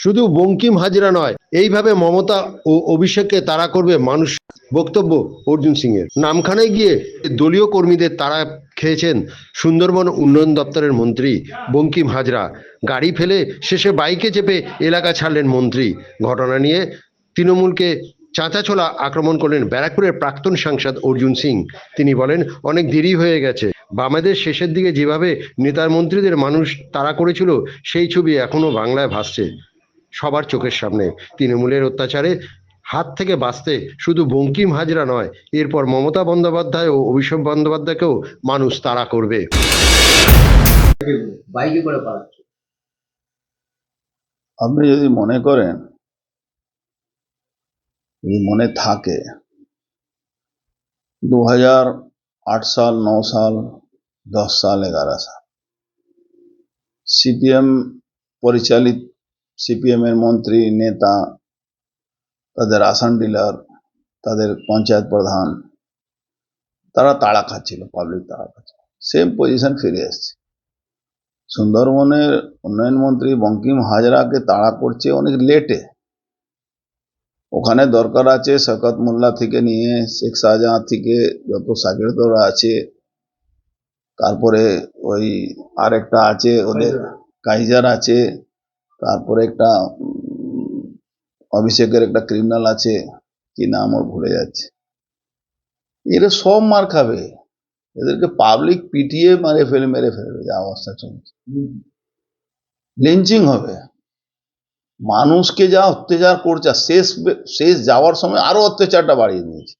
শুধু বঙ্কিম হাজরা নয়, এইভাবে মমতা ও অভিষেককে তাড়া করবে মানুষ। বক্তব্য অর্জুন সিং এর। নামখানায় গিয়ে দলীয় কর্মীদের তাড়া খেয়েছেন সুন্দরবন উন্নয়ন দপ্তরের মন্ত্রী বঙ্কিম হাজরা। গাড়ি ফেলে শেষে বাইকে চেপে এলাকা ছাড়লেন মন্ত্রী। ঘটনা নিয়ে তৃণমূলকে চাঁচাছোলা আক্রমণ করলেন ব্যারাকপুরের প্রাক্তন সাংসদ অর্জুন সিং। তিনি বলেন, অনেক দেরি হয়ে গেছে। বামেদের শেষের দিকে যেভাবে নেতার মন্ত্রীদের মানুষ তাড়া করেছিল, সেই ছবি এখনো বাংলায় ভাসছে সবার চোখের সামনে। তৃণমূলের অত্যাচারে হাত থেকে বাঁচতে শুধু বঙ্কিম হাজরা নয়, এরপর মমতা বন্দ্যোপাধ্যায় ও অভিষেক বন্দ্যোপাধ্যায়কেও মানুষ তাড়া করবে। বাইকে করে পালাচ্ছে। আপনি যদি মনে করেন, যদি মনে থাকে 2008 সাল, 9 সাল, 10 সাল, 11 সাল সিপিএম পরিচালিত, সিপিএম এর মন্ত্রী, নেতা, তাদের আসান ডিলার, তাদের পঞ্চায়েত প্রধান, তারা তাড়া খাচ্ছিল, পাবলিক তাড়া খাচ্ছিল। সেম পজিশন ফিরে এসছে। সুন্দরবনের উন্নয়ন মন্ত্রী বঙ্কিম হাজরাকে তাড়া করছে অনেক লেটে। ওখানে দরকার আছে শওকত মোল্লা থেকে নিয়ে শেখ শাহজাহান থেকে যত সাগরেদরা আছে, তারপরে ওই আরেকটা আছে ওদের কাইজার আছে, তারপরে একটা অভিষেকের একটা ক্রিমিনাল আছে, কি নাম ওর ভুলে যাচ্ছে। এরা সব মার খাবে, এদেরকে পাবলিক পিটিয়ে মেরে ফেলবে, যা অবস্থা চলছে। লিঞ্চিং হবে। মানুষকে যা অত্যাচার করছে, শেষ যাওয়ার সময় আরো অত্যাচারটা বাড়িয়ে দিয়েছে।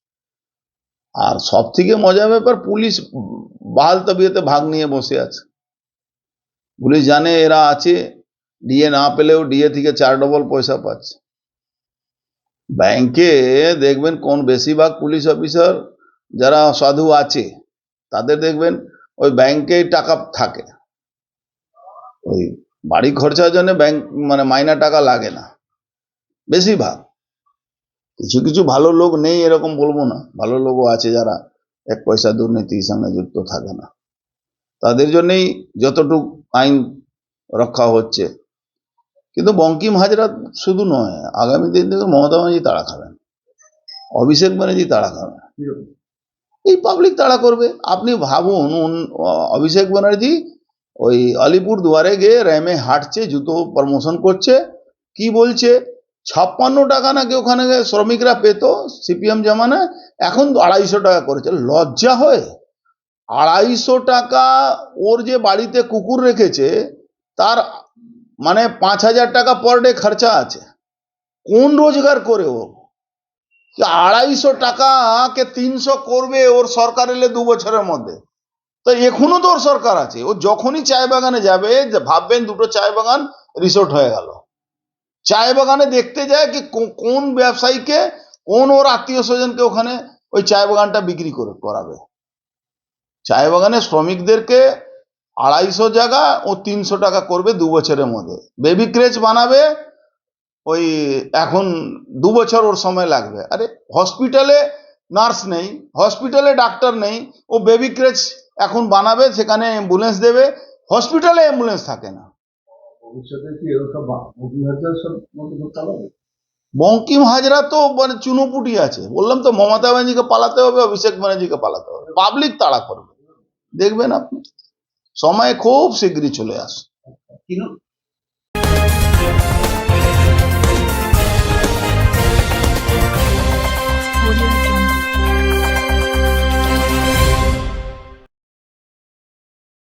আর সব থেকে মজার ব্যাপার, পুলিশ বাহাল তবিয়তে ভাগ নিয়ে বসে আছে। পুলিশ জানে এরা আছে, ডিএ না পেলেও ডিএ থেকে 4 ডবল পয়সা পাচ্ছে। ব্যাংকে দেখবেন কোন বেশিরভাগ পুলিশ অফিসার যারা সাধু আছে, তাদের দেখবেন ওই ব্যাংকে টাকা থাকে, ওই বাড়ি খরচার জন্য ব্যাংক মাইনা টাকা লাগে না বেশিরভাগ। কিছু কিছু ভালো লোক নেই এরকম বলবো না, ভালো লোকও আছে যারা 1 পয়সা দুর্নীতির সঙ্গে যুক্ত থাকে না, তাদের জন্যই যতটুকু আইন রক্ষা হচ্ছে। কিন্তু বঙ্কিম হাজরা শুধু নয়, আগামী দিন থেকে মমতা ব্যানার্জি তাড়া খাবেন, অভিষেক ব্যানার্জি তাড়া খাবেন, এই পাবলিক তাড়া করবে। আপনি ভাবুন, অভিষেক ব্যানার্জি ওই আলিপুর দুয়ারে গিয়ে র্যামে হাঁটছে, জুতো প্রমোশন করছে, কি বলছে 56 টাকা নাকি ওখানে শ্রমিকরা পেত সিপিএম জামানায়, এখন 250 টাকা করেছে। লজ্জা হয়? 250 টাকা ওর যে বাড়িতে কুকুর রেখেছে তার 5000 টাকা পার ডে খরচা আছে। কোন রোজগার করে ও 250 টাকাকে 300 করবে ওর সরকার এলে 2 বছরের মধ্যে? তো এখনো তো ওর সরকার আছে। ও যখনই চায় বাগানে যাবে, ভাববেন দুটো চায় বাগান রিসোর্ট হয়ে গেল। চায় বাগানে দেখতে যায় কি কোন ব্যবসায়ীকে, কোন ওর আত্মীয় স্বজনকে ওখানে ওই চায় বাগানটা বিক্রি করাবে। চায় বাগানে শ্রমিকদেরকে 250 জায়গা ও 300 টাকা করবে 2 বছরের মধ্যে। বেবি ক্রেচ বানাবে, ওই এখন 2 বছর ওর সময় লাগবে। আরে হসপিটালে নার্স নেই, হসপিটালে ডাক্তার নেই, ও বেবি ক্রেচ এখন বানাবে, সেখানে অ্যাম্বুলেন্স দেবে, হসপিটালে অ্যাম্বুলেন্স থাকে না। বঙ্কিম হাজরা তো চুনোপুটি আছে। বললাম তো, মমতা ব্যানার্জিকে পালাতে হবে, অভিষেক ব্যানার্জিকে পালাতে হবে, পাবলিক তাড়া করবে। দেখবেন আপনি, সময় খুব শীঘ্রই চলে আসে।